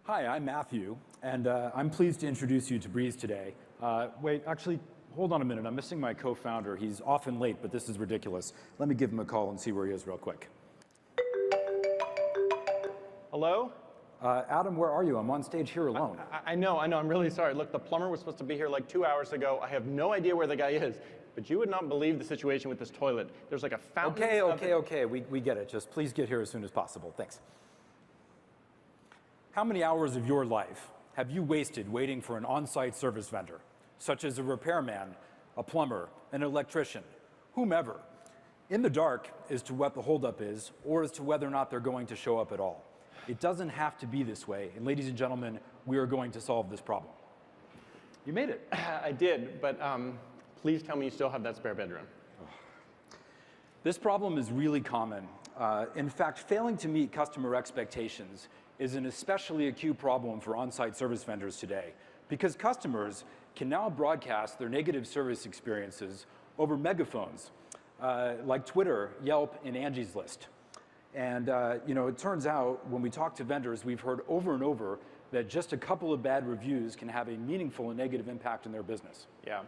Hi, I'm Matthew, and I'm pleased to introduce you to Breeze today. Wait, actually, hold on a minute. I'm missing my co-founder. He's often late, but this is ridiculous. Let me give him a call and see where he is real quick. Hello? Adam, where are you? I'm on stage here alone. I know. I'm really sorry. Look, the plumber was supposed to be here like 2 hours ago. I have no idea where the guy is. But you would not believe the situation with this toilet. There's like a fountain. Okay. We get it. Just please get here as soon as possible. Thanks. How many hours of your life have you wasted waiting for an on-site service vendor, such as a repairman, a plumber, an electrician, whomever, in the dark as to what the holdup is or as to whether or not they're going to show up at all? It doesn't have to be this way. And ladies and gentlemen, we are going to solve this problem. You made it. I did, but please tell me you still have that spare bedroom. This problem is really common. In fact, failing to meet customer expectations is an especially acute problem for on-site service vendors today, because customers can now broadcast their negative service experiences over megaphones, like Twitter, Yelp, and Angie's List. And it turns out when we talk to vendors, we've heard over and over that just a couple of bad reviews can have a meaningful and negative impact in their business. Yeah.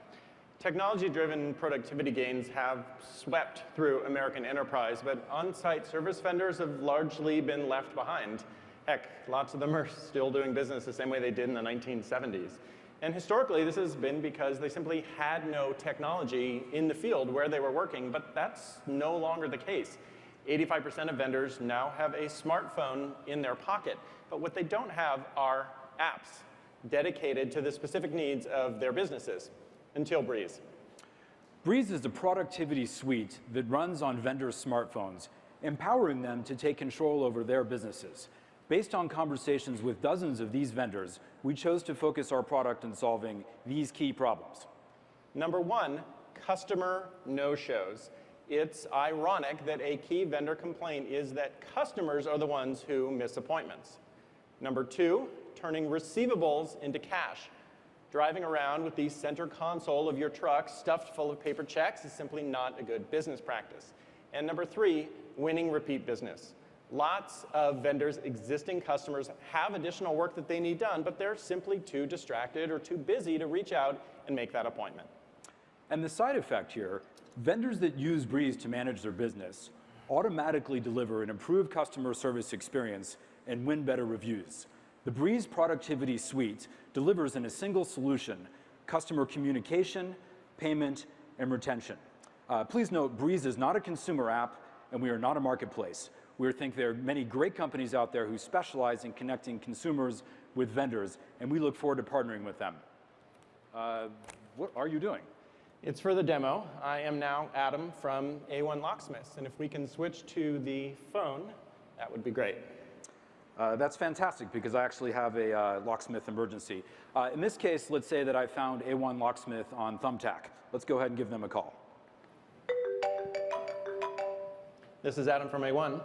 Technology-driven productivity gains have swept through American enterprise, but on-site service vendors have largely been left behind. Heck, lots of them are still doing business the same way they did in the 1970s. And historically, this has been because they simply had no technology in the field where they were working, but that's no longer the case. 85% of vendors now have a smartphone in their pocket, but what they don't have are apps dedicated to the specific needs of their businesses, until Breeze. Breeze is a productivity suite that runs on vendors' smartphones, empowering them to take control over their businesses. Based on conversations with dozens of these vendors, we chose to focus our product on solving these key problems. Number one, customer no-shows. It's ironic that a key vendor complaint is that customers are the ones who miss appointments. Number two, turning receivables into cash. Driving around with the center console of your truck stuffed full of paper checks is simply not a good business practice. And number three, winning repeat business. Lots of vendors' existing customers have additional work that they need done, but they're simply too distracted or too busy to reach out and make that appointment. And the side effect here, vendors that use Breeze to manage their business automatically deliver an improved customer service experience and win better reviews. The Breeze Productivity Suite delivers in a single solution customer communication, payment, and retention. Please note, Breeze is not a consumer app, and we are not a marketplace. We think there are many great companies out there who specialize in connecting consumers with vendors, and we look forward to partnering with them. What are you doing? It's for the demo. I am now Adam from A1 Locksmiths, and if we can switch to the phone, that would be great. That's fantastic, because I actually have a locksmith emergency. In this case, let's say that I found A1 Locksmith on Thumbtack. Let's go ahead and give them a call. This is Adam from A1.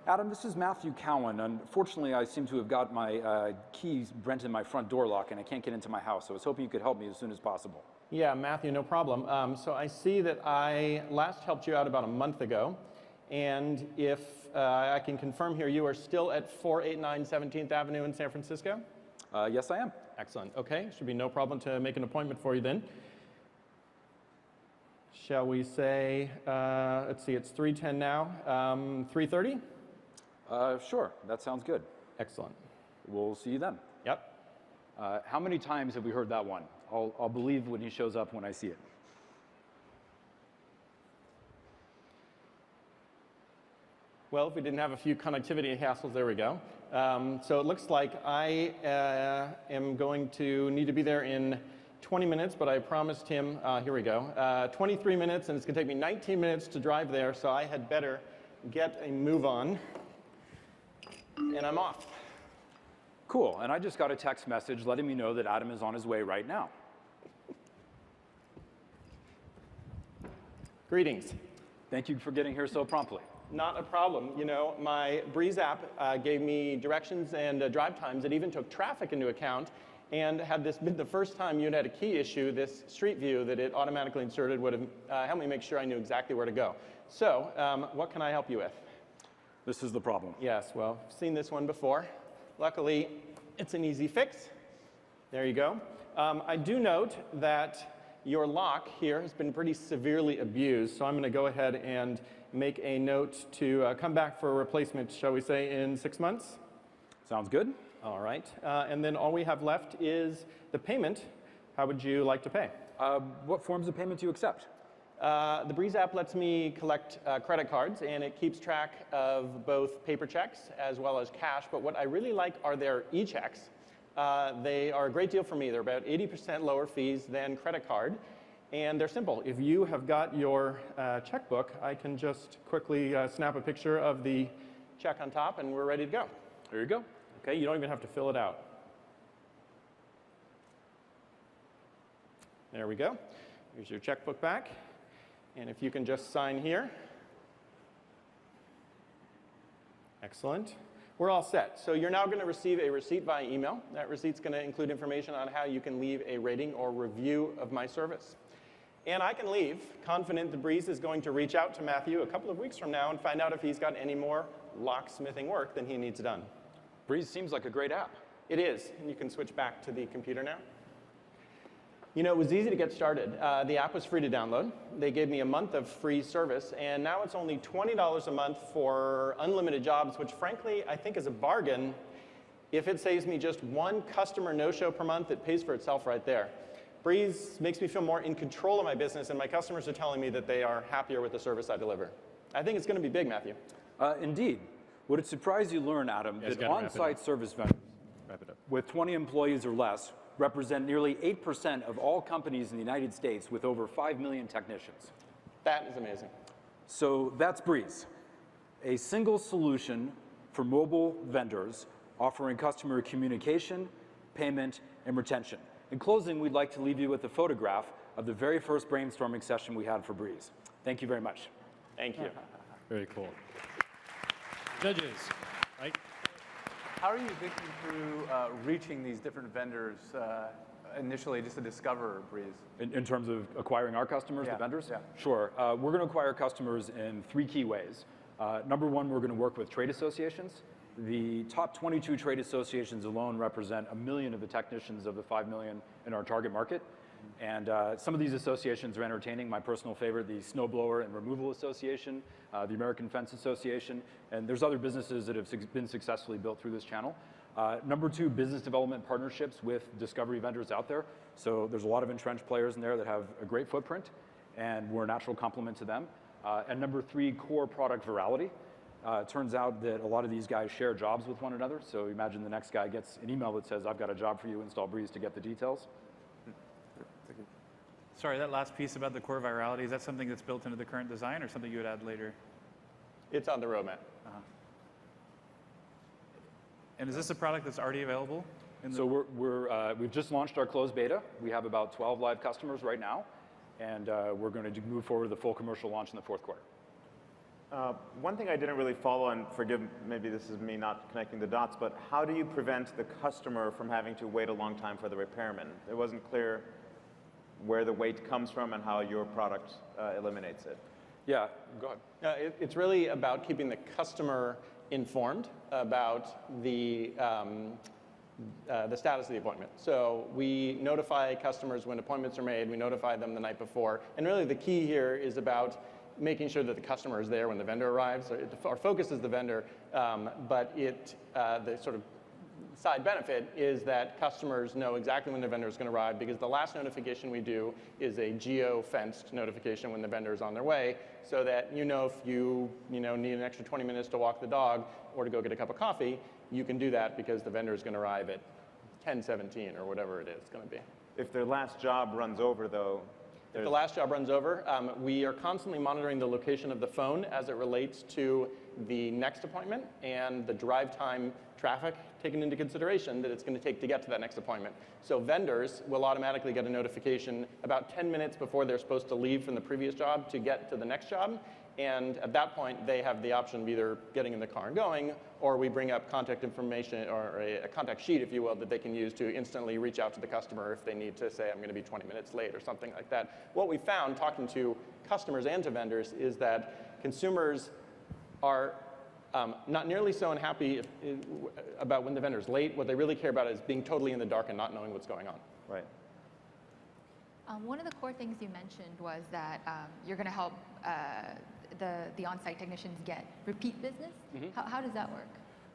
Adam, this is Matthew Cowan. Unfortunately, I seem to have got my keys rented in my front door lock, and I can't get into my house. So I was hoping you could help me as soon as possible. Yeah, Matthew, no problem. So I see that I last helped you out about a month ago. And if I can confirm here, you are still at 489 17th Avenue in San Francisco? Yes, I am. Excellent. OK, should be no problem to make an appointment for you then. Shall we say, let's see, it's 3:10 now, 3:30? Sure, that sounds good. Excellent. We'll see you then. Yep. How many times have we heard that one? I'll believe when he shows up when I see it. Well, if we didn't have a few connectivity hassles, there we go. So it looks like I am going to need to be there in 20 minutes, but I promised him, here we go, 23 minutes, and it's going to take me 19 minutes to drive there, so I had better get a move on, and I'm off. Cool, and I just got a text message letting me know that Adam is on his way right now. Greetings. Thank you for getting here so promptly. Not a problem. You know, my Breeze app gave me directions and drive times. It even took traffic into account. And had this been the first time you'd had a key issue, this street view that it automatically inserted would have helped me make sure I knew exactly where to go. So what can I help you with? This is the problem. Yes, well, I've seen this one before. Luckily, It's an easy fix. There you go. I do note that your lock here has been pretty severely abused, so I'm going to go ahead and make a note to come back for a replacement, shall we say, in 6 months. Sounds good. All right. And then all we have left is the payment. How would you like to pay? What forms of payment do you accept? The Breeze app lets me collect credit cards, and it keeps track of both paper checks as well as cash. But what I really like are their e-checks. They are a great deal for me. They're about 80% lower fees than credit card, and they're simple. If you have got your checkbook, I can just quickly snap a picture of the check on top, and we're ready to go. There you go. Okay, you don't even have to fill it out. There we go. Here's your checkbook back, and if you can just sign here. Excellent. We're all set. So you're now going to receive a receipt via email. That receipt's going to include information on how you can leave a rating or review of my service. And I can leave confident that Breeze is going to reach out to Matthew a couple of weeks from now and find out if he's got any more locksmithing work than he needs done. Breeze seems like a great app. It is. And you can switch back to the computer now. You know, it was easy to get started. The app was free to download. They gave me a month of free service, and now it's only $20 a month for unlimited jobs, which frankly I think is a bargain. If it saves me just one customer no-show per month, it pays for itself right there. Breeze makes me feel more in control of my business, and my customers are telling me that they are happier with the service I deliver. I think it's going to be big, Matthew. Indeed. Would it surprise you to learn, Adam, that on-site service vendors with 20 employees or less represent nearly 8% of all companies in the United States with over 5 million technicians? That is amazing. So that's Breeze, a single solution for mobile vendors offering customer communication, payment, and retention. In closing, we'd like to leave you with a photograph of the very first brainstorming session we had for Breeze. Thank you very much. Thank you. Very cool. Judges, Mike? How are you thinking through reaching these different vendors initially just to discover Breeze? In terms of acquiring our customers, Yeah, the vendors? yeah. Sure. We're going to acquire customers in 3 key ways. Number one, we're going to work with trade associations. The top 22 trade associations alone represent 1 million of the technicians of the 5 million in our target market. And some of these associations are entertaining. My personal favorite, the Snowblower and Removal Association, the American Fence Association, and there's other businesses that have been successfully built through this channel. Number two, business development partnerships with discovery vendors out there. So there's a lot of entrenched players in there that have a great footprint, and we're a natural complement to them. And number three, core product virality. It turns out that a lot of these guys share jobs with one another. So imagine the next guy gets an email that says, I've got a job for you, install Breeze to get the details. Sorry, that last piece about the core virality, is that something that's built into the current design or something you would add later? It's on the roadmap. And is this a product that's already available? So we've just launched our closed beta. We have about 12 live customers right now, and we're going to move forward to the full commercial launch in the 4th quarter. One thing I didn't really follow, and forgive, maybe this is me not connecting the dots, but how do you prevent the customer from having to wait a long time for the repairman? It wasn't clear where the wait comes from and how your product eliminates it. Yeah, go ahead. It's really about keeping the customer informed about the status of the appointment. So we notify customers when appointments are made, we notify them the night before, and really the key here is about making sure that the customer is there when the vendor arrives. Our focus is the vendor, but the sort of side benefit is that customers know exactly when the vendor is going to arrive, because the last notification we do is a geo-fenced notification when the vendor is on their way, so that you know if you need an extra 20 minutes to walk the dog or to go get a cup of coffee, you can do that because the vendor is going to arrive at 10:17 or whatever it is going to be. If their last job runs over, though, if the last job runs over, we are constantly monitoring the location of the phone as it relates to the next appointment and the drive time traffic taken into consideration that it's going to take to get to that next appointment. So vendors will automatically get a notification about 10 minutes before they're supposed to leave from the previous job to get to the next job. And at that point, they have the option of either getting in the car and going, or we bring up contact information or a contact sheet, if you will, that they can use to instantly reach out to the customer if they need to say, I'm going to be 20 minutes late or something like that. What we found talking to customers and to vendors is that consumers are Not nearly so unhappy about when the vendor's late. What they really care about is being totally in the dark and not knowing what's going on. Right. One of the core things you mentioned was that you're going to help the on-site technicians get repeat business. How does that work?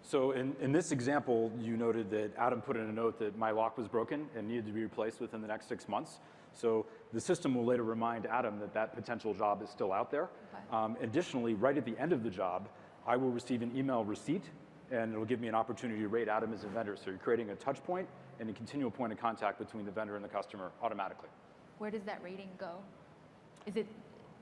So in this example, you noted that Adam put in a note that my lock was broken and needed to be replaced within the next 6 months. So the system will later remind Adam that that potential job is still out there. Okay. Additionally, right at the end of the job, I will receive an email receipt, and it'll give me an opportunity to rate Adam as a vendor. So you're creating a touch point and a continual point of contact between the vendor and the customer automatically. Where does that rating go? Is it,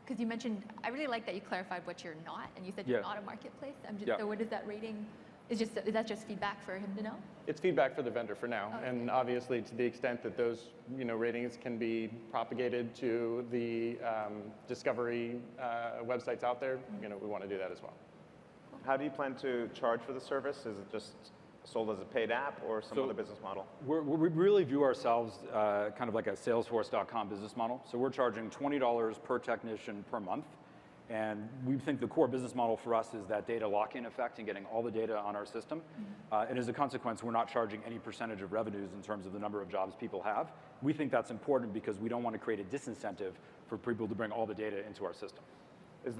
because you mentioned, I really like that you clarified what you're not, and you said you're not a marketplace. So where does that rating, is that just feedback for him to know? It's feedback for the vendor for now, and obviously to the extent that those ratings can be propagated to the discovery websites out there, we want to do that as well. How do you plan to charge for the service? Is it just sold as a paid app or some other business model? We really view ourselves kind of like a Salesforce.com business model. So we're charging $20 per technician per month. And we think the core business model for us is that data lock-in effect and getting all the data on our system. And as a consequence, we're not charging any percentage of revenues in terms of the number of jobs people have. We think that's important because we don't want to create a disincentive for people to bring all the data into our system. Is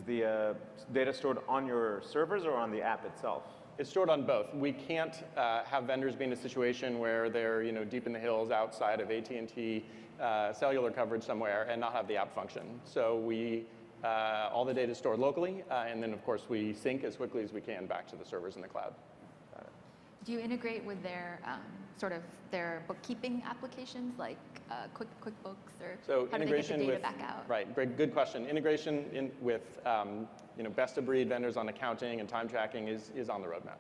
the data stored on your servers or on the app itself? It's stored on both. We can't have vendors be in a situation where they're deep in the hills outside of AT&T cellular coverage somewhere and not have the app function. So all the data is stored locally, and then of course we sync as quickly as we can back to the servers in the cloud. Do you integrate with their their bookkeeping applications like QuickBooks, or how do they get the data back out? Right, great, good question. Integration with best of breed vendors on accounting and time tracking is on the roadmap.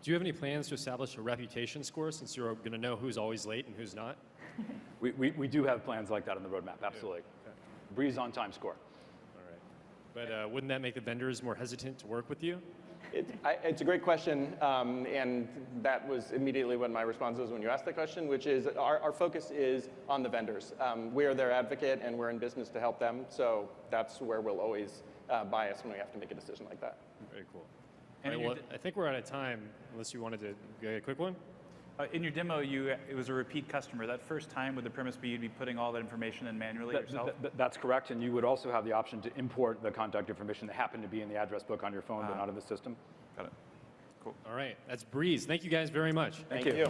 Do you have any plans to establish a reputation score, since you're going to know who's always late and who's not? We do have plans like that on the roadmap, absolutely. Okay. Breeze on time score. All right. But wouldn't that make the vendors more hesitant to work with you? It's a great question, and that was immediately what my response was when you asked the question, which is our focus is on the vendors. We are their advocate, and we're in business to help them, so that's where we'll always bias when we have to make a decision like that. Very cool. And All right, well, I think we're out of time, unless you wanted to get a quick one. In your demo, it was a repeat customer. That first time, would the premise be you'd be putting all that information in manually yourself? That's correct, and you would also have the option to import the contact information that happened to be in the address book on your phone, but not in the system. Got it. Cool. All right, that's Breeze. Thank you guys very much. Thank you.